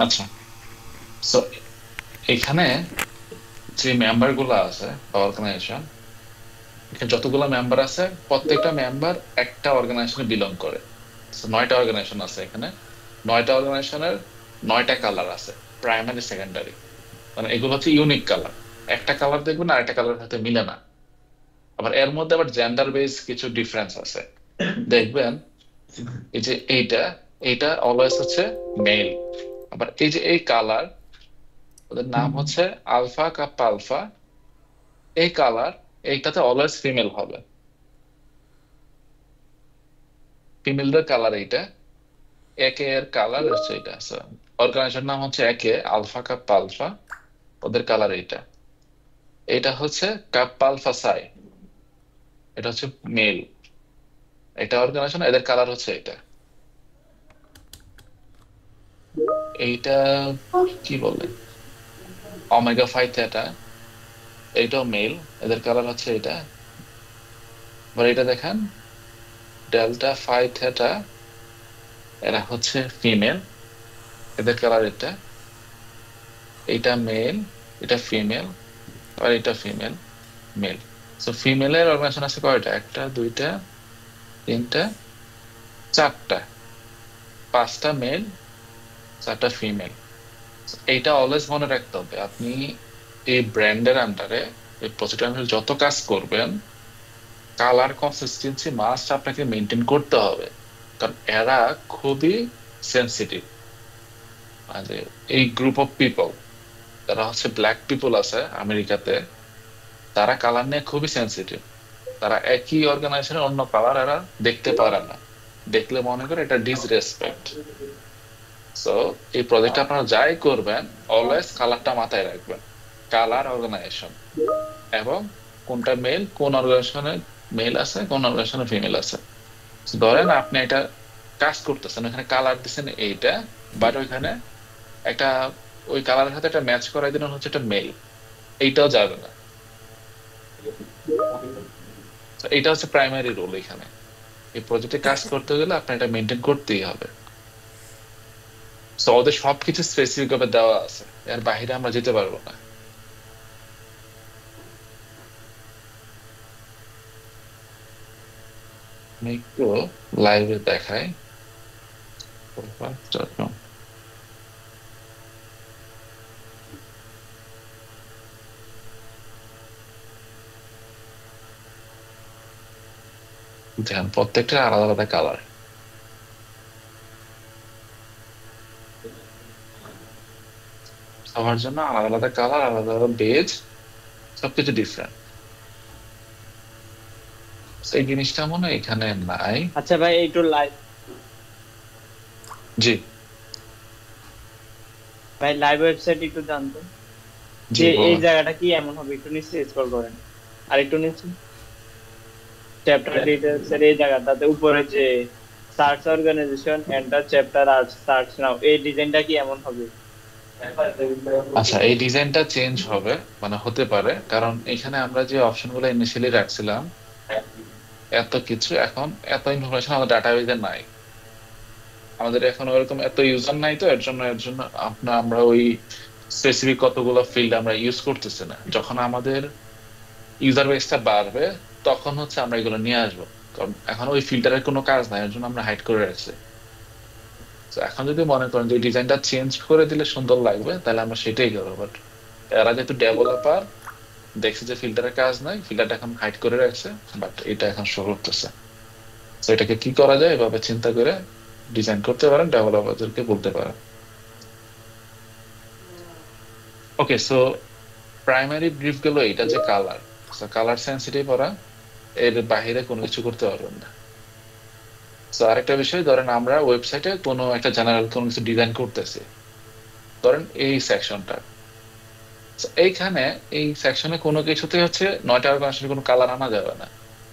আচ্ছা, সো এখানে যে মেম্বার গুলো আছে অর্গানাইজেশন, এখানে যতগুলো মেম্বার আছে প্রত্যেকটা মেম্বার একটা অর্গানাইজেশনে বিলং করে। So, 9টা অর্গানাইজেশন আছে এখানে। 9টা অর্গানাইজেশনের 9টা কালার আছে, প্রাইমারি সেকেন্ডারি। মানে এগুলো হচ্ছে ইউনিক কালার। একটা কালার দেখবেন আর একটা কালার সাথে মিলে না। আবার এর মধ্যে আবার জেন্ডার বেস কিছু ডিফারেন্স আছে। দেখবেন এই যে এইটা, এইটা অলওয়েজ হচ্ছে মেল। আবার এই যে এই কালার, ওদের নাম হচ্ছে আলফা কাপ্পা আলফা। এই কালার, এইটাতে অলওয়েজ ফিমেল হবে। ফিমেলদের কালার এইটা। একে এর কালার হচ্ছে এটা। অর্গানাইজেশন নাম হচ্ছে একে আলফা কাপ্পা আলফা। ওদের কালার এইটা। এটা হচ্ছে কাপ্পা আলফা সাই। এটা হচ্ছে মেল। এটা অর্গানাইজেশন, এদের কালার হচ্ছে এটা। এইটা কি বলে, ওমেগা ফাই থিটা। এইটাও মেল, এদের কালার হচ্ছে এটা। আবার এটা দেখেন, ডেল্টা ফাই থিটা, এরা হচ্ছে ফিমেল, এদের কালার এটা। এইটা মেল, এটা ফিমেল, আর এটা ফিমেল, মেল। সো ফিমেলের অর্গানাইজেশন আছে কয়টা? একটা, দুইটা, তিনটা, চারটা। 5টা মেল, 4টা ফিমেল। এইটা অলওয়েজ মনে রাখতে হবে। আপনি এই ব্র্যান্ডের আন্ডারে, এই প্রজেক্টের আন্ডারে যত কাজ করবেন, কালার কনসিস্টেন্সি মাস্ট আপনাকে মেনটেন করতে হবে। কারণ এরা খুবই সেন্সিটিভ। মানে এই গ্রুপ অফ পিপল, যারা হচ্ছে ব্ল্যাক পিপল আছে আমেরিকাতে, তারা কালার নিয়ে খুবই সেন্সিটিভ। তারা একই অর্গানাইজেশনের অন্য কালার এরা দেখতে পারে না। দেখলে মনে করে এটা ডিসরেসপেক্ট। সো এই প্রজেক্টে আপনারা যাই করবেন, অলওয়েজ কালারটা মাথায় রাখবেন। কালার, অর্গানাইজেশন, এবং কোনটা মেল, কোন অর্গানাইজেশনে মেল আছে, কোন অর্গানাইজেশনে ফিমেল আছে। ধরেন আপনি এটা কাজ করতেছেন, ওখানে কালার দিচ্ছেন এইটা, বাট ওইখানে একটা, ওই কালারের সাথে একটা ম্যাচ করাই দিলেন হচ্ছে একটা মেল, এইটাও যাবে না। তো এটা হচ্ছে প্রাইমারি রোল এখানে। এই প্রজেক্টে কাজ করতে গেলে আপনার এটা মেনটেন করতেই হবে। তো ওদের সবকিছু স্পেসিফিক ভাবে দেওয়া আছে, এর বাইরে আমরা যেতে পারবো না। আমি একটু লাইভে দেখাই। দেখেন প্রত্যেকটা আলাদা আলাদা কালার। সবার জন্য আলাদা আলাদা কালার, আলাদা আলাদা বেজ, সবকিছু ডিফারেন্ট। এই জিনিসটা মনে হয় এখানে নাই। আচ্ছা ভাই, একটু লাইভ, জি, ভাই লাইভ ওয়েবসাইট একটু জানতো জি যে এই বলুন। জায়গাটা কি এমন হবে, একটু নিচে স্ক্রল করেন। আর একটু নিচে চ্যাপ্টার ডিটেলস এর এই জায়গাটাতে উপরে যে সার্চ অর্গানাইজেশন এন্টার চ্যাপ্টার আর সার্চ নাও, এই ডিজাইনটা কি এমন হবে? আচ্ছা, এই ডিজাইনটা চেঞ্জ হবে, মানে হতে পারে, কারণ এখানে আমরা যে অপশন গুলো ইনিশিয়ালি রাখছিলাম, এত কিছু এখন, এত ইনফরমেশন আমাদের ডাটাবেজে নাই। আমাদের এখন ওরকম এত ইউজার নাই, তো এর জন্য আমরা ওই স্পেসিফিক কতগুলো ফিল্ড আমরা ইউজ করতেছি না। যখন আমাদের ইউজার বেসটা বাড়বে, তখন হচ্ছে আমরা এগুলো নিয়ে আসবো। কারণ এখন ওই ফিল্টারের কোনো কাজ নাই, এর জন্য আমরা হাইড করে রাখছি। তো এখন যদি মনে করেন যে ডিজাইনটা চেঞ্জ করে দিলে সুন্দর লাগবে, তাহলে আমরা সেটাই করবো। বাট এরা যেহেতু ডেভেলপার, দেখছে যে ফিল্টারের কাজ নাই, ফিল্টারটা এখন হাইড করে রাখছে, বাট এটা এখন শো করতেছে। তো এটাকে কি করা যায়, এভাবে চিন্তা করে ডিজাইন করতে পারেন, ডেভেলপারদেরকে বলতে পারেন। ওকে, সো প্রাইমারি ব্রিফ গেল এটা যে কালার। কালার সেন্সিটিভ ওরা, এর বাইরে কোনো কিছু করতে পারবেন না। তো আরেকটা বিষয়, ধরেন আমরা ওয়েবসাইটে কোনো একটা জেনারেল কোনো কিছু ডিজাইন করতেছি, ধরেন এই সেকশনটা। এইখানে এই সেকশনে কোনো কিছুতে হচ্ছে 9টা অর্গানাইজেশনের কোনো কালার আনা যাবে না।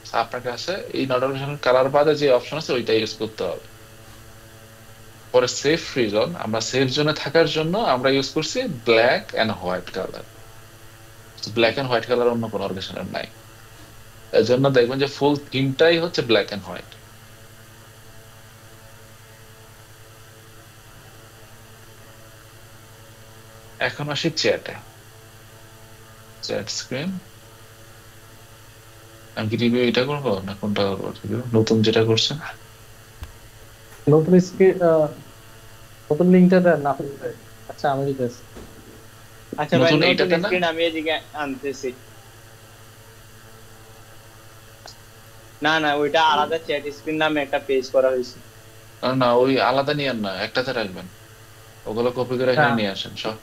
So, আপনার কাছে এই 9টা অর্গানাইজেশনের কালার বাদে যে অপশন আছে ওইটা ইউজ করতে হবে। পরে সেফ রিজন, আমরা সেফ জোনে থাকার জন্য আমরা ইউজ করছি black and white colour. Black and white colour অন্য কোনো অর্গানাইজেশনের নাই। এর জন্য দেখবেন যে ফুল থিমটাই হচ্ছে ব্ল্যাক এন্ড হোয়াইট। এখন আসি চ্যাটে, চ্যাট স্ক্রিন। আমি কি রিভিউ এটা করবো না কোনটা করবো? review? নতুন যেটা করছে নতুন স্ক্রিন, নতুন লিঙ্কটা দেন না হলে। আচ্ছা আমি দিতেছি। আচ্ছা ভাই, নতুন নতুন এইটাতে না? স্ক্রিন আমি এদিকে আনতেছি। না না, ওইটা আলাদা চ্যাট স্ক্রিন নামে একটা পেজ করা হয়েছে। না ওই আলাদা নিয়ে না, একটাতে রাখবেন, ওগুলো কপি করে এখানে হ্যাঁ, নিয়ে আসেন সব।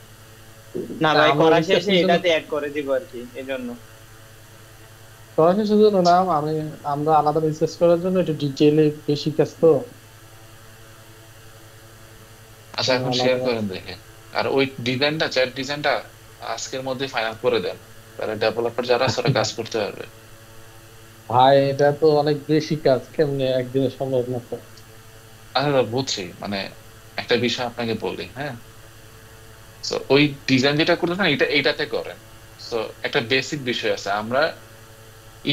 না তা ভাই, আমরা করা শেষে রিফ্রেশমের জন্য, এটাতে অ্যাড করে দিব আর কি, এই জন্য। সরাসরি শুধু না, আমরা আলাদা রিসার্চ করার জন্য একটু ডিটেইলে বেশি কাজ তো। আচ্ছা এখন শেয়ার আলাদা। করেন দেখে। আর ওই ডিজাইনটা, চ্যাট ডিজাইনটা আজকের মধ্যে ফাইনাল করে দেন, তাহলে ডেভেলপার যারা আছে ওরা কাজ করতে পারবে। ভাই এটা তো অনেক বেশি কাজ, কেমনে একদিনে সম্ভব না তো। আচ্ছা দাদা, বুঝছি, মানে একটা বিষয় আপনাকে বলি, হ্যাঁ। তো ওই ডিজাইন যেটা করলেন না, এইটাতে করেন। তো একটা বেসিক বিষয় আছে, আমরা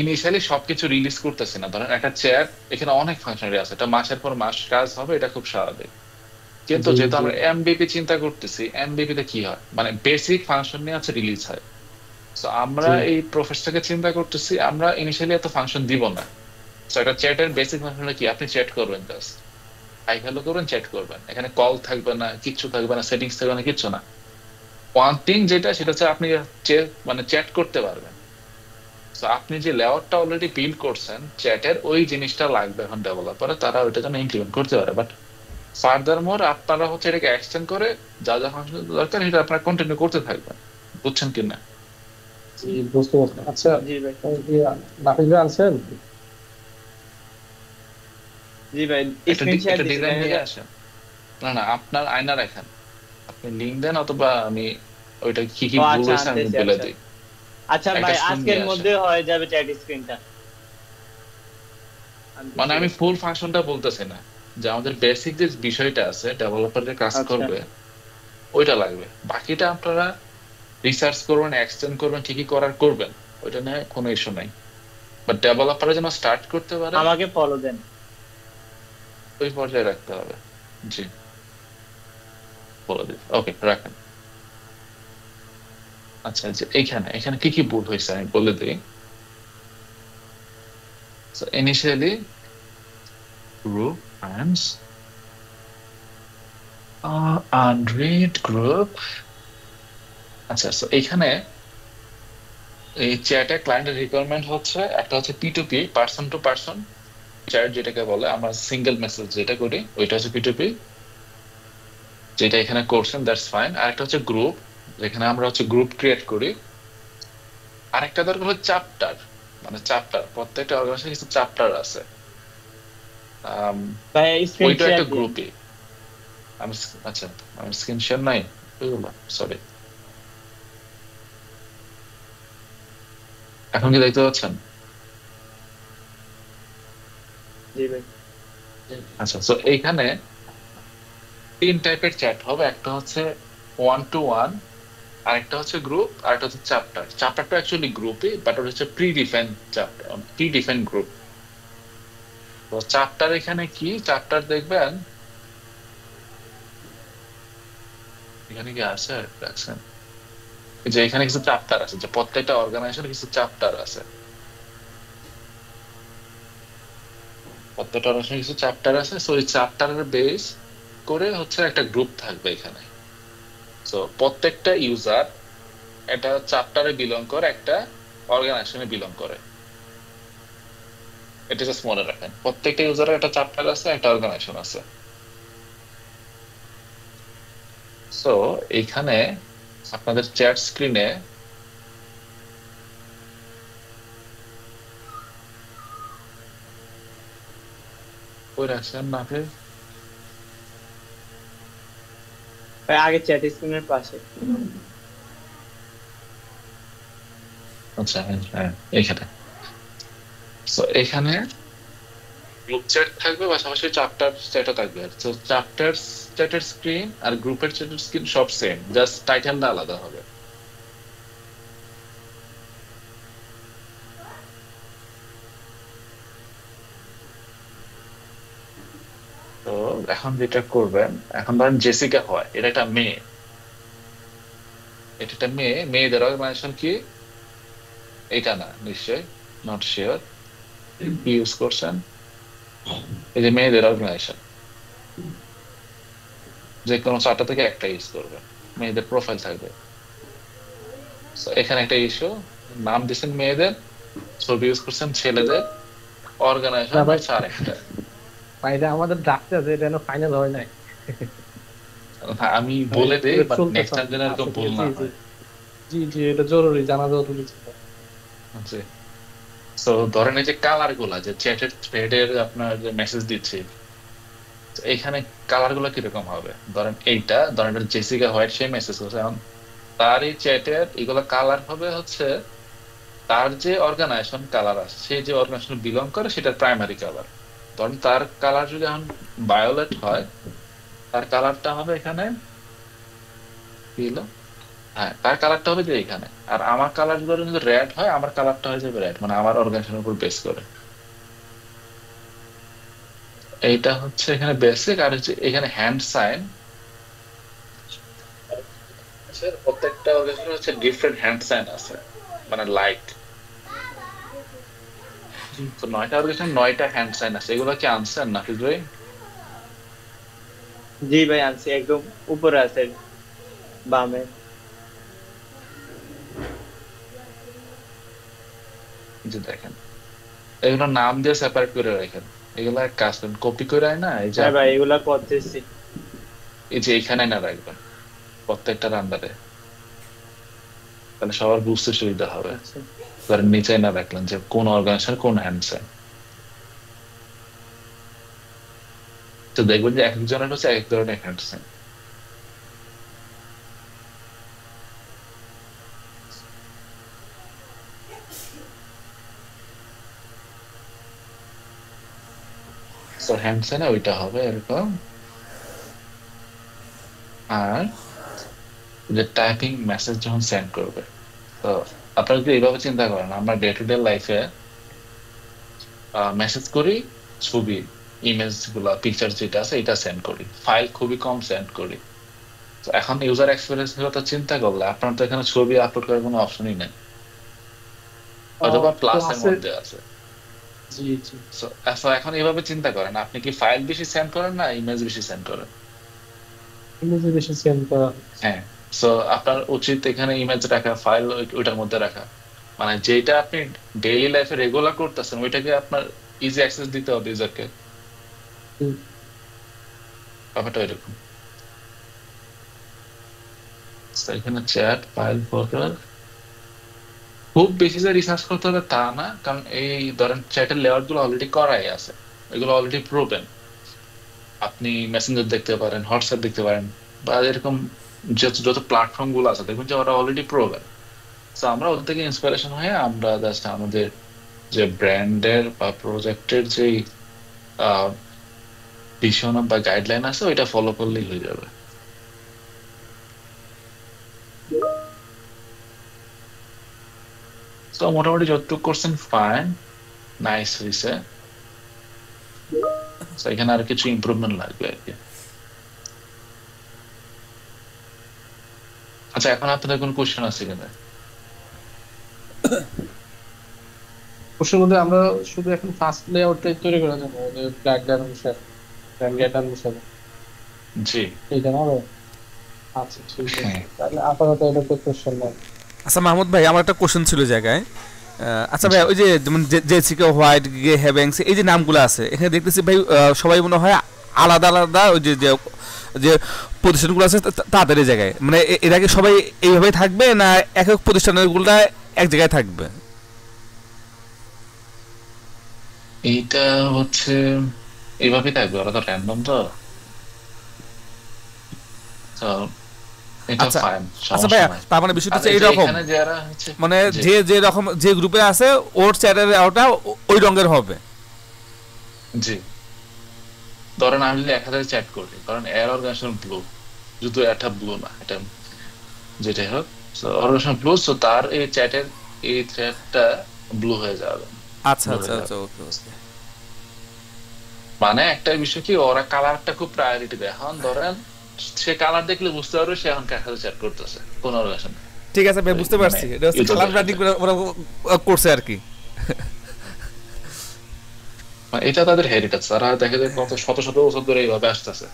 ইনিশিয়ালি সবকিছু রিলিজ করতেছি না। ধরেন একটা চ্যাট, এখানে অনেক ফাংশনালিটি আছে, এটা মাসের পর মাস কাজ হবে, এটা খুব স্বাভাবিক। কিন্তু জি যেহেতু জি আমরা এমবিপি চিন্তা করতেছি, এমবিপি তে কি হয়, মানে বেসিক ফাংশন নিয়ে আছে রিলিজ হয়। তো আমরা জি। এই প্রফেসটাকে চিন্তা করতেছি, আমরা ইনিশিয়ালি এত ফাংশন দিব না। তো একটা চ্যাটের বেসিক ফাংশন কি, আপনি চ্যাট করবেন, জাস্ট হাই হ্যালো করবেন, চ্যাট করবেন, এখানে কল থাকবে না, কিচ্ছু থাকবে না, সেটিংস থাকবে না, কিচ্ছু না। ওয়ান থিং যেটা, সেটা হচ্ছে আপনি মানে চ্যাট করতে পারবেন। তো আপনি যে লেআউটটা অলরেডি বিল্ড করছেন চ্যাটের, ওই জিনিসটা লাগবে এখন ডেভেলপারে, তারা ওইটা যেন ইমপ্লিমেন্ট করতে পারে। বাট ফার্দার মোর আপনারা হচ্ছে এটাকে এক্সটেন্ড করে যা যা ফাংশন দরকার সেটা আপনারা কন্টিনিউ করতে থাকবেন। বুঝছেন কিনা? জি, বুঝতে পারছি। আচ্ছা, জি ভাই। ওই যে নাফিস ভাই আনছেন? জি ভাই, একটা স্ক্রিন শেয়ার একটা দিছি, ডিজাইন দেখা নিয়ে যায়। আসেন। না না, আপনার আয়না রাখেন, আপনি লিঙ্ক দেন, অথবা আমি ওইটা কি কি ও ভুল আচ্ছা, হয়েছে আমি আনতেছি। বলে আচ্ছা দিই। আচ্ছা একটা ভাই, স্ক্রিন আজকের নিয়ে আসেন। মধ্যে হয়ে যাবে চ্যাট স্ক্রিনটা। মানে আনতেছি আমি ভাই। ফুল ফাংশনটা বলতেছি না, যে আমাদের বেসিক যে বিষয়টা আছে ডেভেলপার যে কাজ আচ্ছা করবে ওইটা লাগবে। বাকিটা আপনারা রিসার্চ করবেন, এক্সটেন্ড করবেন, কি কি করার করবেন, ওইটা নিয়ে কোনো ইস্যু নাই। বাট ডেভেলপাররা যেন স্টার্ট করতে পারে আমাকে ফলো দেন। ওই পর্যায়ে রাখতে হবে। জি, বলে দিন, ওকে রাখেন। আচ্ছা, যে এইখানে এখানে কি কি ভুল হয়েছে আমি বলে দিই। Initially group friends, unread group. আচ্ছা, তো এইখানে এই চ্যাটে ক্লায়েন্টের রিকোয়ারমেন্ট হচ্ছে, একটা হচ্ছে P2P, person to person chat, যেটাকে বলে আমরা সিঙ্গেল মেসেজ যেটা করি, ওইটা হচ্ছে P2P, যেটা এখানে করছেন, দ্যাটস ফাইন। আর একটা হচ্ছে গ্রুপ, যেখানে আমরা হচ্ছে গ্রুপ ক্রিয়েট করি। আরেকটা দরকার হচ্ছে চ্যাপ্টার, মানে চ্যাপ্টার, প্রত্যেকটা অর্গানাইজেশনে কিছু চ্যাপ্টার আছে। আম, ভাই স্ক্রিন ওইটা শেয়ার একটা দিন। গ্রুপে আমি আচ্ছা, আমার স্ক্রিন শেয়ার নাই, সরি। এখন কি দেখতে পাচ্ছেন? জি ভাই। আচ্ছা, তো এইখানে তিন টাইপের চ্যাট হবে, একটা হচ্ছে ওয়ান টু ওয়ান, আরেকটা হচ্ছে গ্রুপ, আরেকটা হচ্ছে চ্যাপ্টার। চ্যাপ্টারটা অ্যাকচুয়ালি গ্রুপে, বাট ওটা হচ্ছে pre defined chapter, pre defined group. তো চ্যাপ্টার এখানে কি, চ্যাপ্টার দেখবেন এখানে কি আছে, দেখছেন এই যে এখানে কিছু চ্যাপ্টার আছে, যে প্রত্যেকটা অর্গানাইজেশনে কিছু চ্যাপ্টার আছে, প্রত্যেকটা অর্গানাইজেশনে কিছু চ্যাপ্টার আছে। সো এই চ্যাপ্টারের বেস করে হচ্ছে একটা গ্রুপ থাকবে এখানে। সো প্রত্যেকটা ইউজার একটা চ্যাপ্টারে বিলং করে, একটা অর্গানাইজেশনে বিলং করে। এটা জাস্ট মনে রাখেন, প্রত্যেকটা ইউজারের একটা চ্যাপ্টার আছে, একটা অর্গানাইজেশন আছে। সো এইখানে আপনাদের চ্যাট স্ক্রিনে ওই রাখছেন না আপনি? ভাই আগে চ্যাট স্ক্রিনের পাশে। আচ্ছা, হ্যাঁ হ্যাঁ, এইখানে। সো এখানে গ্রুপ চ্যাট থাকবে, পাশাপাশি চ্যাপ্টার চ্যাটও থাকবে। তো চ্যাপ্টার চ্যাটের স্ক্রিন আর গ্রুপের চ্যাটের স্ক্রিন সব সেম, জাস্ট টাইটেলটা আলাদা হবে। তো এখন যেটা করবেন, এখন ধরেন জেসিকা হয়, এটা একটা মেয়ে, এটা একটা মেয়েদের অর্গানাইজেশন কি? এটা না নিশ্চয়, নট শিওর কি ইউজ করছেন। এই যে মেয়েদের অর্গানাইজেশন, যে কোনো 4টা থেকে একটা ইউজ করবে, মেয়েদের প্রোফাইল থাকবে। So, এখানে একটা ইস্যু, নাম দিচ্ছেন মেয়েদের, ছবি ইউজ করছেন ছেলেদের, অর্গানাইজেশন না ভাই, হচ্ছে আরেকটা। এটা আমাদের ডাকতে আছে, এটা ফাইনাল হয় নাই। আমি বলে দেই, বাট চলতে নেক্সট টাইম যেন এরকম ভুল জি না জি হয়। জি জি, এটা জরুরি, জানা জরুরি ছিল। জি। তো ধরেন এই যে কালার গুলা, যে চ্যাটের থ্রেডের আপনার যে মেসেজ দিচ্ছি, তো এখানে কালার গুলো কিরকম হবে? ধরেন এটা জেসিকা হোয়াইট, সে মেসেজ করছে, এখন তার এই চ্যাটের এগুলো কালার হবে হচ্ছে তার যে অর্গানাইজেশন কালার আছে, সে যে অর্গানাইজেশন বিলং করে সেটার প্রাইমারি কালার। ধরেন তার কালার যদি এখন ভায়োলেট হয়, তার কালারটা হবে এখানে কি হলো, হ্যাঁ তার কালারটা হবে যে এখানে। আর আমার কালার যদি রেড হয়, আমার কালারটা হয়ে যাবে রেড, মানে আমার অর্গানাইজেশনের উপর বেস করে। এইটা হচ্ছে এখানে বেসিক। আর হচ্ছে এখানে হ্যান্ড সাইন, প্রত্যেকটা অর্গানাইজেশন হচ্ছে ডিফারেন্ট হ্যান্ড সাইন আছে, মানে লাইক। তো 9টা অর্গানাইজেশন 9টা হ্যান্ড সাইন আছে, এগুলো কি আনসার না ভাই? জি ভাই আনছি, একদম উপরে আছে বামে। যে দেখেন এগুলো নাম দিয়ে সেপারেট করে রাখেন, এগুলো এক কাজ করেন, কপি করে না, এই যে হ্যাঁ ভাই এগুলা করতেছি। এই যে এখানে না রাখবেন প্রত্যেকটার আন্ডারে, তাহলে সবার বুঝতে সুবিধা হবে। আচ্ছা ধরেন নিচে না রাখলেন যে কোন অর্গানাইজেশন কোন হ্যান্ডসাইন, তো দেখবেন যে এক একজনের হচ্ছে এক ধরনের হ্যান্ডসাইন। তো হ্যান্ডসাইনে ওইটা হবে এরকম। আর যে টাইপিং মেসেজ যখন সেন্ড করবে, তো আপনারা যদি এইভাবে চিন্তা করেন, আমরা ডে টু ডে লাইফে মেসেজ করি, ছবি, ইমেজ গুলা, পিকচার যেটা আছে এটা সেন্ড করি, ফাইল খুবই কম সেন্ড করি। তো এখন ইউজার এক্সপিরিয়েন্স কথা চিন্তা করলে আপনার তো এখানে ছবি আপলোড করার কোনো অপশনই নেই, অথবা তো প্লাস এর আছে। মধ্যে আছে। জি জি। So এখন এইভাবে চিন্তা করেন, আপনি কি ফাইল বেশি সেন্ড করেন না ইমেজ বেশি সেন্ড করেন? ইংরেজি বেশি সেন্ড করা। হ্যাঁ। সো আপনার উচিত এখানে ইমেজ রাখা, ফাইল ওইটার মধ্যে রাখা, মানে যেটা আপনি ডেইলি লাইফে রেগুলার করতেছেন ওইটাকে আপনার ইজি অ্যাক্সেস দিতে হবে ইউজারকে, হুম। ব্যাপারটা এরকম। So এখানে চ্যাট ফাইল ফটো খুব বেশি যে রিসার্চ করতে হবে তা না, কারণ এই ধরেন চ্যাটের লেয়ার গুলো অলরেডি করাই আছে, এগুলো অলরেডি প্রুভেন। আপনি মেসেঞ্জার দেখতে পারেন, হোয়াটসঅ্যাপ দেখতে পারেন, বা এরকম যত যত প্ল্যাটফর্ম গুলো আছে দেখবেন যে ওরা অলরেডি প্রুভেন। তো আমরা ওদের থেকে ইন্সপিরেশন হয়ে আমরা জাস্ট আমাদের যে ব্র্যান্ডের বা প্রজেক্টের যে ভিশন বা গাইডলাইন আছে ওইটা ফলো করলেই হয়ে যাবে। তো মোটামুটি যতটুকু করছেন ফাইন, নাইস হয়েছে। তো এখানে আর কিছু ইমপ্রুভমেন্ট লাগবে আর কি। আচ্ছা, এখন আপনাদের কোনো কোশ্চেন আছে কিনা? ওর মধ্যে আমরা শুধু এখন ফার্স্ট লেআউটটাই তৈরি করা যাবে, যে ব্যাকগ্রাউন্ড অনুসারে, ব্যাকগ্রাউন্ড অনুসারে, জি এইটা না ভাই? আচ্ছা ঠিক আছে, হ্যাঁ। তাহলে আপাতত এটা তো কোশ্চেন নাই। আচ্ছা মাহমুদ ভাই, আমার একটা কোশ্চেন ছিল জায়গায়। আচ্ছা ভাই, ওই যে যেমন জেসিকা হোয়াইট, গে হ্যাভেংস, এই যে নামগুলো আছে এখানে দেখতেছি ভাই, সবাই মনে হয় আলাদা আলাদা ওই যে যে যে প্রতিষ্ঠানগুলো আছে তাদের এই জায়গায়, মানে এরা কি সবাই এইভাবেই থাকবে না এক এক প্রতিষ্ঠানের গুলা এক জায়গায় থাকবে? এইটা হচ্ছে এইভাবেই থাকবে, ওরা তো র্যান্ডম, তো তো এটা আচ্ছা ফাইন, আচ্ছা সমস্যা ভাইয়া, নাই। তার মানে বিষয়টা আর হচ্ছে এই যে এইরকম, এখানে যারা হচ্ছে, মানে জি যে যে রকম যে গ্রুপে আছে ওর চ্যাটের ওটা ওই রঙের হবে। জি, ধরেন আমি যদি 1000 চ্যাট করি, কারণ এর অর্গানাইজেশন ব্লু, যদিও এটা ব্লু না, এটা যেটাই হোক, অর্গানাইজেশন ব্লু, সো তার এই চ্যাটের এই থ্রেডটা ব্লু হয়ে যাবে, আচ্ছা ব্লু আচ্ছা হয়ে আচ্ছা, যাবে। ওকে ওকে। মানে একটা বিষয় কি, ওরা কালারটা খুব প্রায়োরিটি দেয়। এখন ধরেন সে কালার দেখলে বুঝতে পারবে সে এখন কার সাথে চ্যাট করতেছে, কোন অর্গানাইজেশন। ঠিক আছে ভাই, বুঝতে পারছি, মানে এটা হচ্ছে user কালার base ব্র্যান্ডিং টা। ওরা করছে আর কি। মানে এটা তাদের হেরিটেজ, তারা দেখে যে কত শত শত বছর ধরে এইভাবে আসতেছে।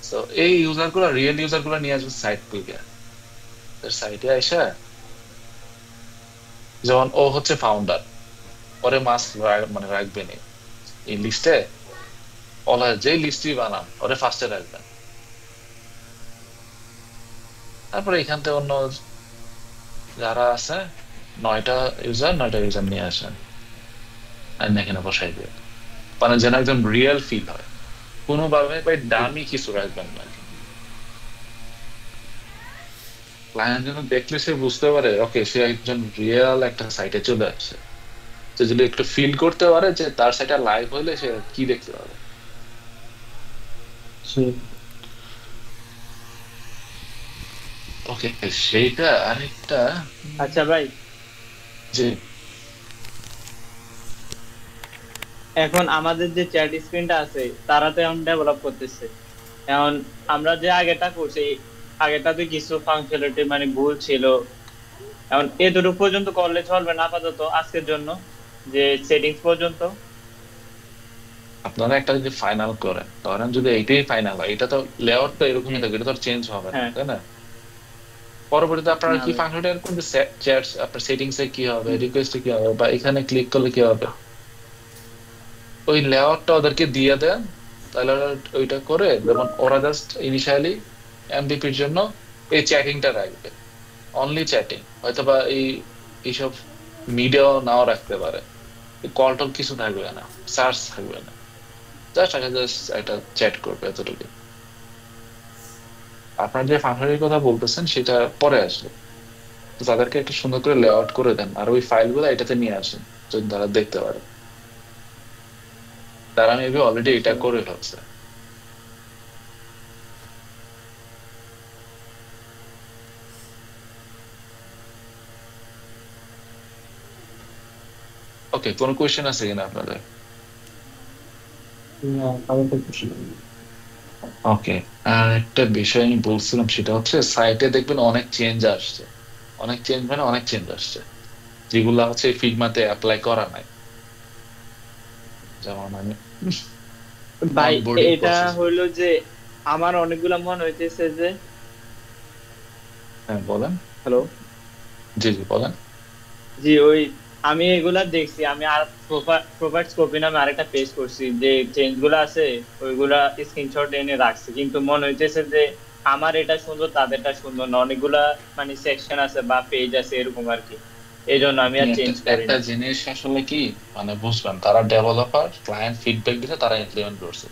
তো এই ইউজার গুলা, রিয়েল ইউজার গুলা নিয়ে আসবে সাইট থেকে, সাইটে আইসা, যেমন ও হচ্ছে ফাউন্ডার, পরে মাস্ক মানে রাখবেন এই লিস্টে, ওলা যেই লিস্টই বানান ওরে ফার্স্টে রাখবেন। তারপরে এখান থেকে অন্য যারা আছে 9টা ইউজার নিয়ে আসেন, আর এখানে বসাই দিয়ে, মানে যেন একদম রিয়েল ফিল হয়। কোনোভাবে ভাই দামি কিছু রাখবেন না, ক্লায়েন্ট যেন দেখলে সে বুঝতে পারে ওকে সে একজন রিয়েল একটা সাইটে চলে আসছে। সে যদি একটু ফিল করতে পারে যে তার সাইটে লাইভ হইলে সে কি দেখতে পাবে। ওকে, সেইটা আরেকটা। আচ্ছা ভাই, যে এখন আমাদের যে চ্যাট স্ক্রিনটা আছে তারা তো এখন ডেভেলপ করতেছে। এখন আমরা যে আগেটা করছি, আগেটাতে কিছু ফাংশনালিটি মানে ভুল ছিল। এখন এতটুকু পর্যন্ত করলে চলবে না আপাতত আজকের জন্য, যে সেটিংস পর্যন্ত। আপনারা একটা যদি ফাইনাল করেন, ধরেন যদি এইটাই ফাইনাল হয়, এটা তো লেআউট তো এরকমই থাকবে, এটা তো চেঞ্জ হবে না, হ্যাঁ, তাই না? পরবর্তীতে আপনারা না কি ভাই। ফাংশনটা এরকম যে চ্যাটস আপনার সেটিংস এ কি হবে, রিকোয়েস্টে কি হবে, বা এখানে ক্লিক করলে কি হবে, ওই লেআউটটা ওদেরকে দিয়ে দেন। তাহলে ওরা ওইটা করে, যেমন ওরা জাস্ট ইনিশিয়ালি এমডিপির জন্য এই চ্যাটিংটা রাখবে, অনলি চ্যাটিং, হয়তোবা এইসব মিডিয়াও নাও রাখতে পারে, কল টল কিছু থাকবে না, সার্চ থাকবে না, জাস্ট একটা চ্যাট করবে, এতটুকু। আপনার যে ফাংশনের কথা বলতেছেন সেটা পরে আসবে, তো তাদেরকে একটু সুন্দর করে লেআউট করে দেন, আর ওই ফাইলগুলো এটাতে নিয়ে আসেন যদি তারা দেখতে পারে। তারা মেবি অলরেডি আচ্ছা এটা করে ফেলছে। ওকে, কোনো কোয়েশ্চেন আছে কিনা আপনাদের? না, কারণ তো খুশি। ওকে, আর একটা বিষয় আমি বলছিলাম, সেটা হচ্ছে সাইটে দেখবেন অনেক চেঞ্জ আসছে, অনেক চেঞ্জ মানে অনেক চেঞ্জ আসছে, যেগুলা হচ্ছে ফিগমাতে অ্যাপ্লাই করা নাই। যেমন আমি ভাই, অনবোর্ডিং এটা প্রসেস। হইলো যে আমার অনেকগুলা মনে হইতেছে যে, হ্যাঁ বলেন। হ্যালো, জি জি বলেন। জি ওই আমি এগুলা দেখছি। আমি আর প্রোভাইড স্কোপি নামে আরেকটা পেজ করছি, যে চেঞ্জ গুলা আছে ওইগুলা স্ক্রিনশট এনে রাখছি, কিন্তু মনে হইতেছে যে আমার এটা সুন্দর তাদেরটা সুন্দর না, অনেকগুলা মানে সেকশন আছে বা পেজ আছে এরকম আর কি। এই জন্য আমি আপনি আর একটা চেঞ্জ করি একটা না। জিনিস আসলে কি মানে বুঝবেন, তারা ডেভেলপার, ক্লায়েন্ট ফিডব্যাক দিলে তারা ইমপ্লিমেন্ট করছে।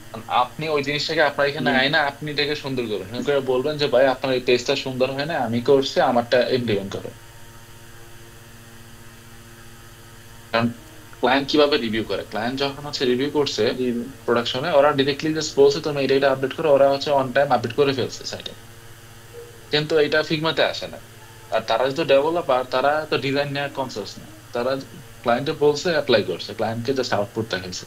কারণ আপনি ওই জিনিসটাকে আপনার এখানে জি আয় না, আপনি এটাকে সুন্দর করবেন, সুন্দর করে বলবেন যে ভাই আপনার এই পেজটা সুন্দর হয় না, আমি করছি, আমারটা ইমপ্লিমেন্ট করে। কারণ ক্লায়েন্ট কিভাবে রিভিউ করে, ক্লায়েন্ট যখন হচ্ছে রিভিউ করছে জি প্রোডাকশনে, ওরা ডিরেক্টলি জাস্ট বলছে তুমি এটা আপডেট করো, ওরা হচ্ছে অন টাইম আপডেট করে ফেলছে সাইটে, কিন্তু এটা ফিগমাতে আসে না। আর তারা যেহেতু ডেভেলপার, তারা তো ডিজাইন নেওয়ার কনসাস না, তারা ক্লায়েন্টে বলছে অ্যাপ্লাই করছে, ক্লায়েন্টকে জাস্ট আউটপুট দেখাইছে।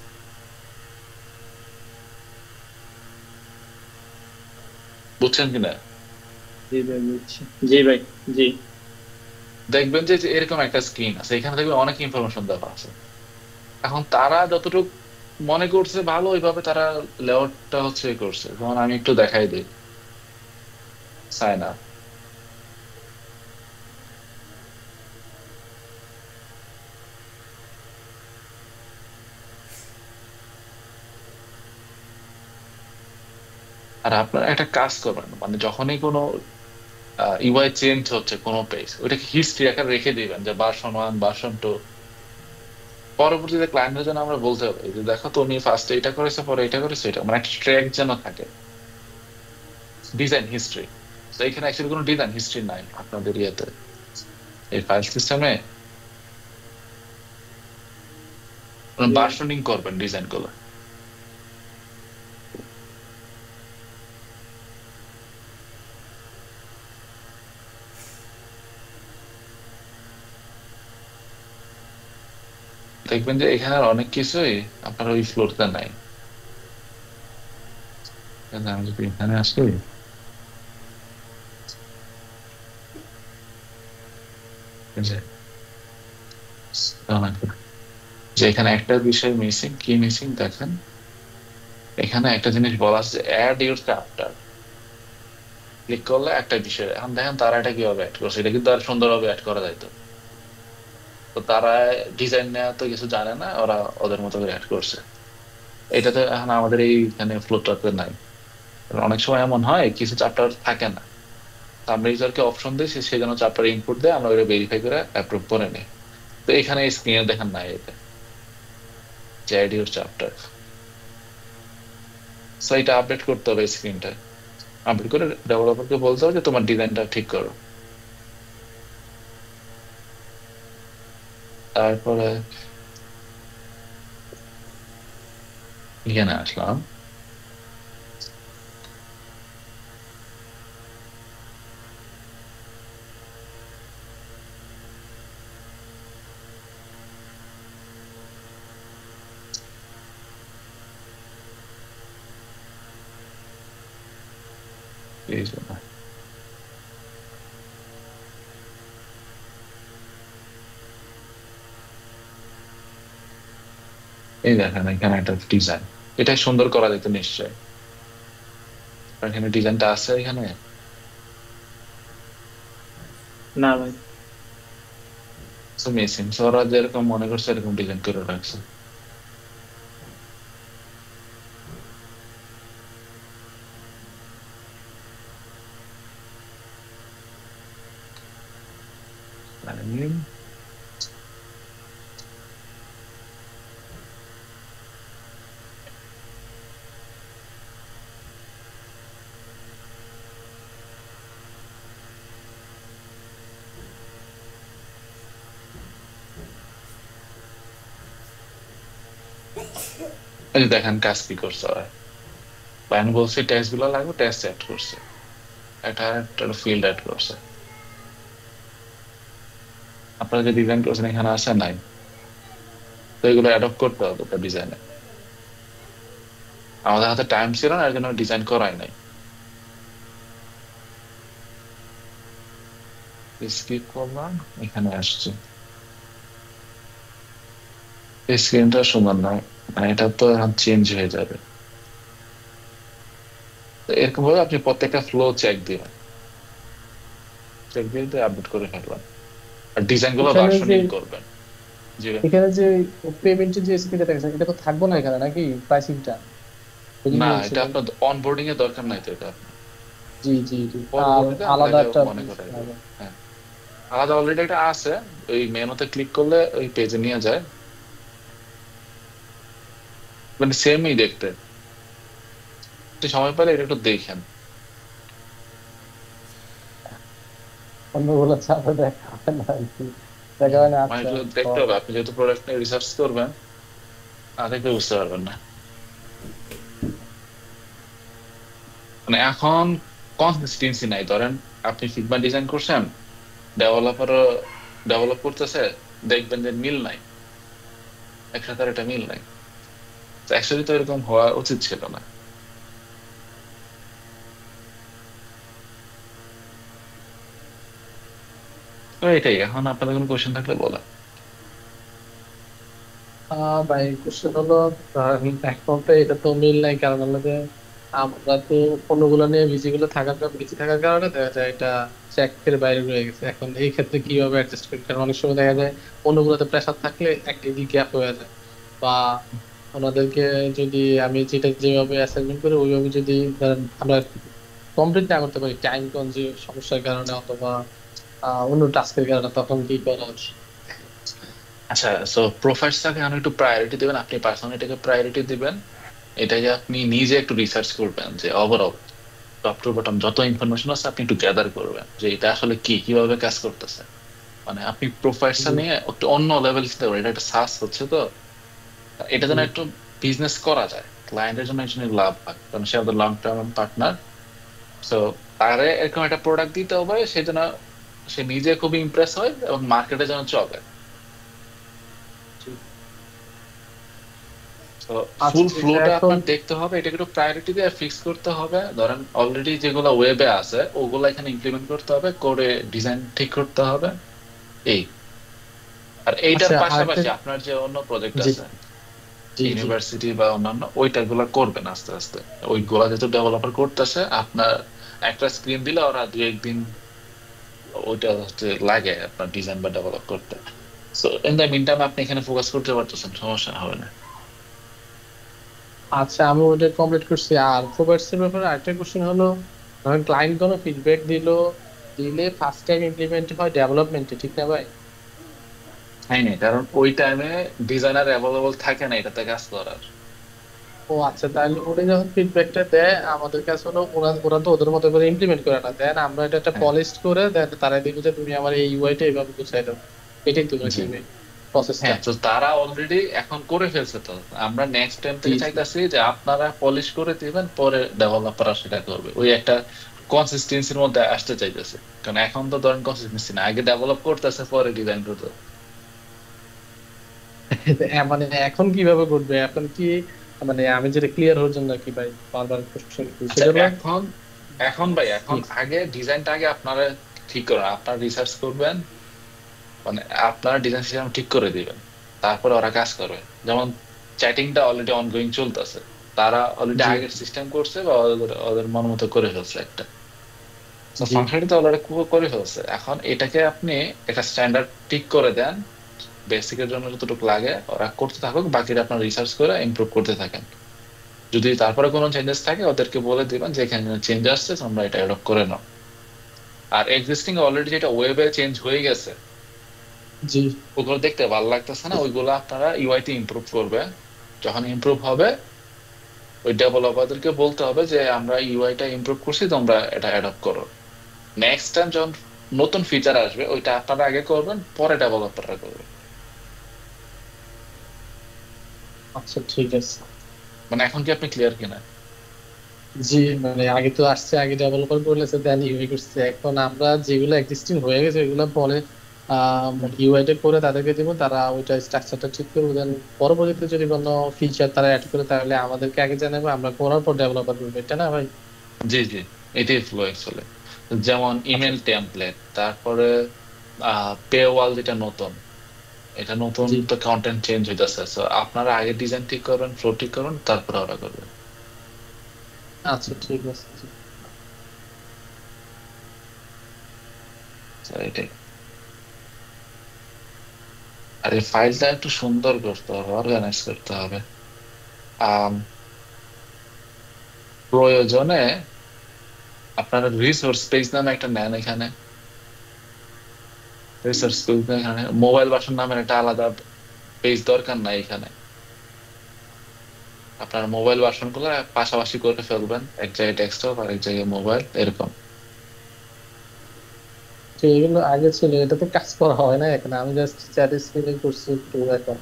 বুঝছেন কিনা? জি ভাই, বুঝছি। জি ভাই, জি দেখবেন যে এরকম একটা স্ক্রিন আছে, এখানে দেখবেন অনেক ইনফরমেশন দেওয়া আছে। এখন তারা যতটুকু মনে করছে ভালো, ওইভাবে তারা লেআউটটা হচ্ছে করছে। যেমন আমি একটু দেখাই দিই, সাইন আপ, আর আপনারা একটা কাজ করবেন, মানে যখনই কোনো ইউআই চেঞ্জ হচ্ছে কোনো পেজ, ওইটাকে হিস্ট্রি আকারে রেখে দিবেন, যে ভার্সন 1 ভার্সন 2। পরবর্তীতে ক্লায়েন্টের জন্য আমরা বলতে হবে যে দেখো তুমি ফার্স্টে এটা করেছো, পরে এটা করেছো, এটা মানে একটা ট্র্যাক যেন থাকে, ডিজাইন হিস্ট্রি। তো এখানে অ্যাকচুয়ালি কোনো ডিজাইন হিস্ট্রি নাই আপনাদের ইয়েতে, এই ফাইল সিস্টেমে জি ভার্সনিং করবেন ডিজাইন গুলো। দেখবেন যে এখানে আর অনেক কিছুই আপনার ওই ফ্লোরতে নাই। আমি যদি এখানে আসি, এই যে যে এখানে একটা বিষয় মিসিং, কি মিসিং দেখেন, এখানে একটা জিনিস বলা আছে অ্যাড ইউর চ্যাপ্টার, ক্লিক করলে একটা বিষয়, এখন দেখেন তারা এটা কিভাবে অ্যাড করছে, এটা কিন্তু আর সুন্দরভাবে অ্যাড করা যাইতো। তো তারা ডিজাইন নেওয়া তো কিছু জানে না, ওরা ওদের মতো করে অ্যাড করছে। এটা তো এখন আমাদের এইখানে ফ্লোটাতে নাই। কারণ অনেক সময় এমন হয় কিছু চ্যাপ্টার থাকে না, তো আমরা ইউজারকে অপশন দিই সে যেন চ্যাপ্টার ইনপুট দেয়, আমরা ওটা ভেরিফাই করে অ্যাপ্রুভ করে নিই। তো এখানে স্ক্রিনে দেখেন নাই এটা যে অ্যাড ইউর চ্যাপ্টার। সো এটা আপডেট করতে হবে, স্ক্রিনটা আপডেট করে ডেভেলপারকে বলতে হবে যে তোমার ডিজাইনটা ঠিক করো। তারপরে এখানে আসলাম, এই জন্য এই দেখেন এখানে একটা ডিজাইন, এটাই সুন্দর করা যেত নিশ্চয়। আর এখানে ডিজাইনটা আছে এখানে, না ভাই, মিসিং। ওরা যেরকম মনে করছে এরকম ডিজাইন করে রাখছে। এই যে দেখেন কাজ কি করছে ওরা, প্ল্যান বলছে টেস্ট গুলো লাগবে, টেস্ট অ্যাড করছে, একটা ফিল্ড অ্যাড করছে। আপনারা যে ডিজাইন করছেন এখানে আসে নাই, তো এগুলো অ্যাডপ্ট করতে হবে একটা ডিজাইনে। আমাদের হাতে টাইম ছিল না, এর জন্য ডিজাইন করাই নাই। স্কিপ করলাম, এখানে আসছে এই স্ক্রিনটা সুন্দর নয়, মানে এটা তো এখন চেঞ্জ হয়ে যাবে। তো এরকম ভাবে আপনি প্রত্যেকটা ফ্লো চেক দিবেন, চেক দিয়ে আপডেট করে ফেলবেন, আর ডিজাইন গুলো এখানে যে ভার্সনিং করবেন। জি এখানে যে পেমেন্টের যে স্ক্রিনটা দেখেছেন, এটা তো থাকবো না এখানে নাকি প্রাইসিংটা? ওই না, যে এটা বলছিলেন। আপনার অনবোর্ডিং এর দরকার নাই তো, এটা জি জি জি, পরবর্তীতে আলাদা আপনাকে একটা মনে জিনিস করাই দেবো। হবে। হ্যাঁ, আলাদা অলরেডি একটা আছে, ওই মেনুতে ক্লিক করলে ওই পেজে নিয়ে যায়, মানে সেমই দেখতে। একটু সময় পেলে এটা একটু দেখেন। অন্যগুলো চাপে দেখা হবে না আর কি, দেখা হয় না। মানে আচ্ছা একটু দেখতে হবে, আপনি যেহেতু প্রোডাক্ট নিয়ে রিসার্চ করবেন, না দেখলে বুঝতে পারবেন না। মানে এখন কনসিস্টেন্সি নাই, ধরেন আপনি ফিগমা ডিজাইন করছেন, ডেভেলপারও ডেভেলপ করতেছে, দেখবেন যে মিল নাই, একসাথে আর এটা মিল নাই। অ্যাকচুয়ালি তো এরকম হওয়া উচিত ছিল না। তো এটাই, এখন আপনাদের কোনো কোয়েশ্চেন থাকলে বলা। ভাই কোশ্চেন হলো, একমাত্র এটা তো মিল নাই, কারণ হলো যে আমরা তো অন্যগুলো নিয়ে বিজি থাকার কারণে দেখা যায় এটা চেকের বাইরে রয়ে গেছে। এখন এই ক্ষেত্রে কিভাবে অ্যাডজাস্ট করি? কারণ অনেক সময় দেখা যায় অন্যগুলোতে প্রেসার থাকলে একটা গ্যাপ হয়ে যায়, বা ওনাদেরকে যদি আমি যেভাবে অ্যাসাইনমেন্ট করি ওইভাবে যদি ধরেন আমরা কমপ্লিট না করতে পারি টাইম কনজিউম সমস্যার কারণে, অথবা অন্য টাস্কের কারণে, তখন কি করা উচিত? আচ্ছা, সো প্রোফাইলসটাকে এখন একটু প্রায়োরিটি দিবেন, আপনি পার্সোনালিটিকে প্রায়োরিটি দিবেন। এটাকে আপনি নিজে একটু রিসার্চ করবেন যে ওভারঅল টপ টু বটম যত ইনফরমেশন আছে আপনি একটু গ্যাদার করবেন যে এটা আসলে কি, কিভাবে কাজ করতেছে। মানে আপনি প্রোফাইলসটা জি নিয়ে একটু অন্য লেভেল দিতে পারেন, এটা একটা সাস হচ্ছে তো, এটা যেন জি একটু বিজনেস করা যায়, ক্লায়েন্টের জন্য একজন লাভ হয়, কারণ সে আমাদের লং টার্ম পার্টনার। সো তারে এরকম একটা প্রোডাক্ট দিতে হবে, সে যেন সে নিজে খুবই ইমপ্রেস হয় এবং মার্কেটে যেন চলে। জি। তো আচ্ছা ফুল ঠিক আছে ফ্লোটা এখন। আপনার দেখতে হবে, এটাকে একটু প্রায়োরিটি দিয়ে ফিক্স করতে হবে। ধরেন অলরেডি যেগুলো ওয়েবে আছে ওগুলো এখানে ইমপ্লিমেন্ট করতে হবে, করে ডিজাইন ঠিক করতে হবে এই। আর এইটার আচ্ছা আরেকটা। পাশাপাশি আপনার যে অন্য প্রজেক্ট জি আছে জি জি। ইউনিভার্সিটি বা অন্যান্য, ওইটা গুলা করবেন আস্তে আস্তে। ওইগুলা যেহেতু ডেভেলপার করতেছে, আপনার একটা স্ক্রিন দিলে ওরা 2-1 দিন ওইটা হচ্ছে লাগে আপনার ডিজাইন বা ডেভেলপ করতে। So in the meantime আপনি এখানে ফোকাস করতে পারতেছেন, সমস্যা হবে না। আচ্ছা আমি ওটা কমপ্লিট করছি। আর প্রোভাইডস এর ব্যাপারে আরেকটা কোশ্চেন হলো, ধরেন ক্লায়েন্ট কোনো ফিডব্যাক দিলে ফার্স্ট টাইম ইমপ্লিমেন্ট হয় ডেভেলপমেন্টে, ঠিক না ভাই? হ্যাঁ, কারণ ওই টাইমে ডিজাইনার অ্যাভেলেবল থাকে না এটাতে কাজ করার। ও আচ্ছা, তাহলে ওরা যখন ফিডব্যাকটা দেয় আমাদের কাছে হলো, ওরা ওরা তো ওদের মতো করে ইমপ্লিমেন্ট করে না, দেন আমরা এটা একটা হ্যাঁ, পলিশ করে দেন তারা দেখবে যে তুমি আমার এই ইউআইটা এইভাবে গুছাই দাও। এটাই তো নাকি জি, প্রসেসটা? হ্যাঁ। তো তারা অলরেডি এখন করে ফেলছে, তো আমরা নেক্সট টাইম জি থেকে জি। চাইতেছি যে আপনারা পলিশ করে দিবেন, পরে ডেভেলপাররা সেটা করবে। ওই একটা কনসিস্টেন্সির মধ্যে আসতে চাইতেছে। কারণ এখন তো ধরেন কনসিস্টেন্সি না, আগে ডেভেলপ করতেছে পরে ডিজাইন করতে। মানে এখন কিভাবে করবে এখন কি, মানে আমি যেটা ক্লিয়ার হওয়ার জন্য কি ভাই বারবার কোশ্চেন আচ্ছা, সেটা হলো। এখন এখন ভাই, এখন আগে ডিজাইনটা আগে আপনারা ঠিক করেন, আপনারা রিসার্চ করবেন, মানে আপনারা ডিজাইন সিস্টেম ঠিক করে দিবেন, তারপরে ওরা কাজ করবে। যেমন চ্যাটিংটা অলরেডি অনগোয়িং চলতেছে, তারা অলরেডি জি আগের সিস্টেম করছে বা ওদের ওদের মন মতো করে ফেলছে একটা। তো জি। ফাংশনালিটি অলরেডি করে ফেলছে, এখন এটাকে আপনি একটা স্ট্যান্ডার্ড ঠিক করে দেন, বেসিকের জন্য যতটুকু লাগে ওরা করতে থাকুক, বাকিটা আপনার রিসার্চ করে ইমপ্রুভ করতে থাকেন। যদি তারপরে কোনো চেঞ্জেস থাকে ওদেরকে বলে দিবেন যে এখানে চেঞ্জ আসছে, তোমরা এটা অ্যাডপ্ট করে নাও। আর এক্সিস্টিং অলরেডি যেটা ওয়েবে চেঞ্জ হয়ে গেছে জি। ওগুলো দেখতে ভালো লাগতেছে না, ওইগুলো আপনারা ইউআই তে ইমপ্রুভ করবে। যখন ইমপ্রুভ হবে ওই ডেভেলপারদেরকে বলতে হবে যে আমরা ইউআই টা ইমপ্রুভ করছি, তোমরা এটা অ্যাডপ্ট করো। নেক্সট টাইম যখন নতুন ফিচার আসবে ওইটা আপনারা আগে করবেন, পরে ডেভেলপাররা করবে। আচ্ছা ঠিক আছে। মানে এখন কি আপনি ক্লিয়ার কিনা? জি, মানে আগে তো আসছে, আগে ডেভেলপার করলেছে দেন ইউআই করছে, এখন আমরা যেগুলো এক্সিস্টিং হয়ে গেছে ওইগুলো পরে ইউআই টা করে তাদেরকে দিব, তারা ওইটা স্ট্রাকচারটা ঠিক করবে, দেন পরবর্তীতে যদি কোনো ফিচার তারা অ্যাড করে তাহলে আমাদেরকে আগে জানাবে, আমরা করার পর ডেভেলপার করবে, এটা না ভাই? জি, জি, এটাই ফ্লো অ্যাকচুয়ালি। যেমন আচ্ছা ইমেল টেমপ্লেট, তারপরে পে ওয়াল যেটা নতুন, এটা নতুন জি। তো কন্টেন্ট চেঞ্জ হইতেছে। সো আপনারা আগে ডিজাইন ঠিক করবেন, ফ্লো ঠিক করবেন, তারপরে ওরা করবে। আচ্ছা ঠিক আছে জি। So, এটাই। আর এই ফাইলটা একটু সুন্দর করতে হবে, অর্গানাইজ করতে হবে। আম, প্রয়োজনে আপনারা রিসোর্স পেজ নামে একটা নেন এখানে। রিসোর্স পেজ এখানে মোবাইল ভার্সন নামের একটা আলাদা পেজ দরকার নাই এখানে। আপনার মোবাইল ভার্সন গুলো পাশাপাশি করে ফেলবেন, এক জায়গায় ডেস্কটপ আর এক জায়গায় মোবাইল, এরকম। তো এগুলো আগে ছিল, এটাতে কাজ করা হয় না এখন, আমি জাস্ট স্ট্যাটিস্টিক্যালি করছি একটু এখন।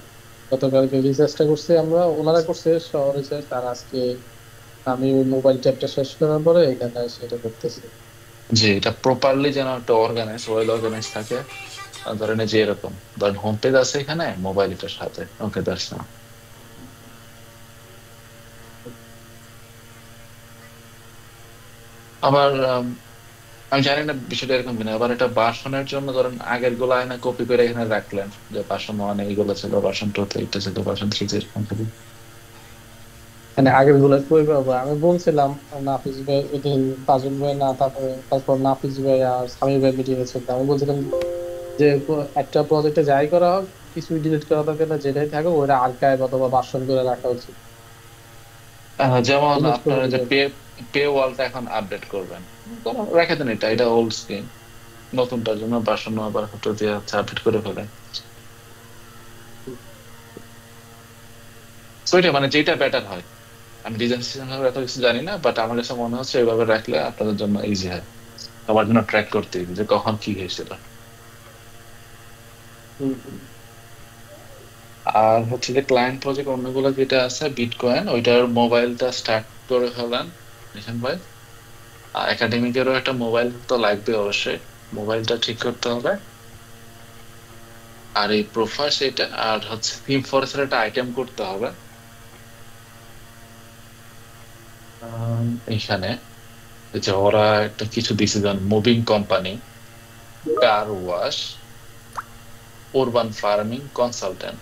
গতকালকে রিসার্চটা করছি আমরা, ওনারা করছে রিসার্চ, আর আজকে আমি ওই মোবাইল ট্যাবটা শেষ করার পরে এখানে সেটা করতেছি। যে এটা প্রপারলি যেন একটা অর্গানাইজ, ওয়েল অর্গানাইজ থাকে। ধরেন এই যে এরকম, ধরেন হোম পেজ আছে এখানে, মোবাইল এটার সাথে, ওকে দ্যাটস না। আবার আমি জানি না বিষয়টা এরকম কিনা, আবার এটা ভার্সনের জন্য ধরেন আগের গুলো আয়না কপি করে এখানে রাখলেন, যে ভার্সন 1 এইগুলো ছিল, ভার্সন 2 তে এটা ছিল, ভার্সন 3 তে এরকম ছিল। মানে আগের গুলো কই পাবো, আমি বলছিলাম নাফিস ভাই ওইদিন, তাজুল ভাই না, তারপর নাফিস ভাই আর সামির ভাই মিটিং এ ছিল, আমি বলছিলাম যে একটা প্রজেক্টে যাই করা হোক কিছুই ডিলিট করা দরকার না, যেটাই থাকুক ওটা আর্কাইভ অথবা ভার্সন করে রাখা উচিত, যেমন ডিলিট করে আপনারা যে দিলে। পে ওয়ালটা এখন আপডেট করবেন, ধরো রেখে দেন, এটা ওল্ড স্কিম, নতুনটার জন্য ভার্সন আবার হয়তো দিয়ে হচ্ছে আপডেট করে ফেলেন। তো এটা মানে যেটা বেটার হয়। আমি ডিজাইন সিস্টেম এত কিছু জানি না, বাট আমার কাছে মনে হচ্ছে এইভাবে রাখলে আপনাদের জন্য ইজি হয়, সবার জন্য ট্র্যাক করতে easy, যে কখন কি হয়েছিল। হুম, হুম। আর হচ্ছে যে ক্লায়েন্ট প্রজেক্ট অন্যগুলো যেটা আছে বিটকয়েন, ওইটার মোবাইলটা স্টার্ট করে ফেলেন নিশান ভাই। আর একাডেমিকেরও একটা মোবাইল তো লাগবে অবশ্যই, মোবাইলটা ঠিক করতে হবে। আর এই প্রোফাইল সেটা, আর হচ্ছে থিম ফরেস্টের একটা আইটেম করতে হবে। এইখানে যে ওরা একটা কিছু decision, moving company, car wash, urban farming consultant.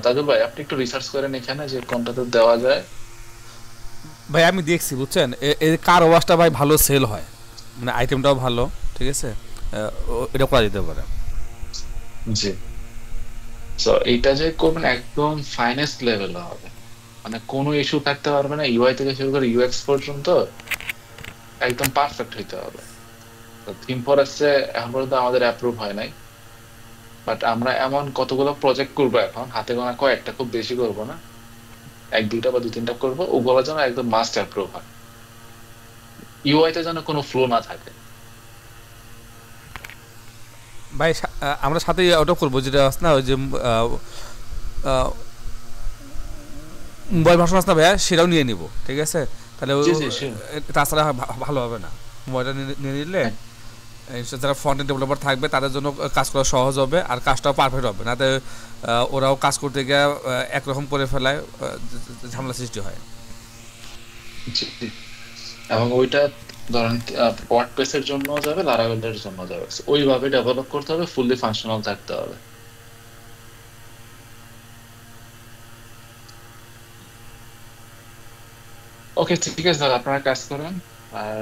Tajul ভাই আপনি একটু রিসার্চ করেন এখানে যে কোনটাতে দেওয়া যায়। ভাই আমি দেখছি বুঝছেন, এই কার ওয়াশটা ভাই ভালো সেল হয়, মানে আইটেমটাও ভালো, ঠিক আছে, এটা করা যেতে পারে। জি। সো এইটা যে করবেন একদম ফাইনেস্ট লেভেলে হবে, মানে কোনো ইস্যু থাকতে পারবে না, ইউআই থেকে শুরু করে ইউএক্স পর্যন্ত একদম পারফেক্ট হইতে হবে। তো থিম ফরেস্টে এখন পর্যন্ত আমাদের অ্যাপ্রুভ হয় নাই, বাট আমরা এমন কতগুলো প্রজেক্ট করবো এখন, হাতে গোনা কয়েকটা, খুব বেশি করবো না, এক দুইটা বা দুই তিনটা করবো, ওগুলো যেন একদম মাস্ট অ্যাপ্রুভ হয়, ইউআই তে যেন কোনো ফ্লো না থাকে। ভাই আমরা সাথে ওটা করবো যেটা আছে না, ওই যে মোবাইল ভার্সন আছে না ভাইয়া, সেটাও নিয়ে নিব, ঠিক আছে, তাহলে জি জি sure। তাছাড়া ভালো হবে না। মোবাইলটা নিয়ে নিলে যারা ফ্রন্ট এন্ড ডেভেলপার থাকবে তাদের জন্য কাজ করা সহজ হবে, আর কাজটাও পারফেক্ট হবে, নাতে ওরাও কাজ করতে গিয়ে একরকম করে ফেলায়, ঝামেলা সৃষ্টি হয়। জি জি। এবং ওইটা ধরেন ওয়ার্ডপ্রেসের জন্য যাবে, লারাভেলের জন্য যাবে, So, ওইভাবে ডেভেলপ করতে হবে, ফুললি ফাংশনাল থাকতে হবে। ওকে ঠিক আছে, তাহলে আপনারা কাজ করেন, আর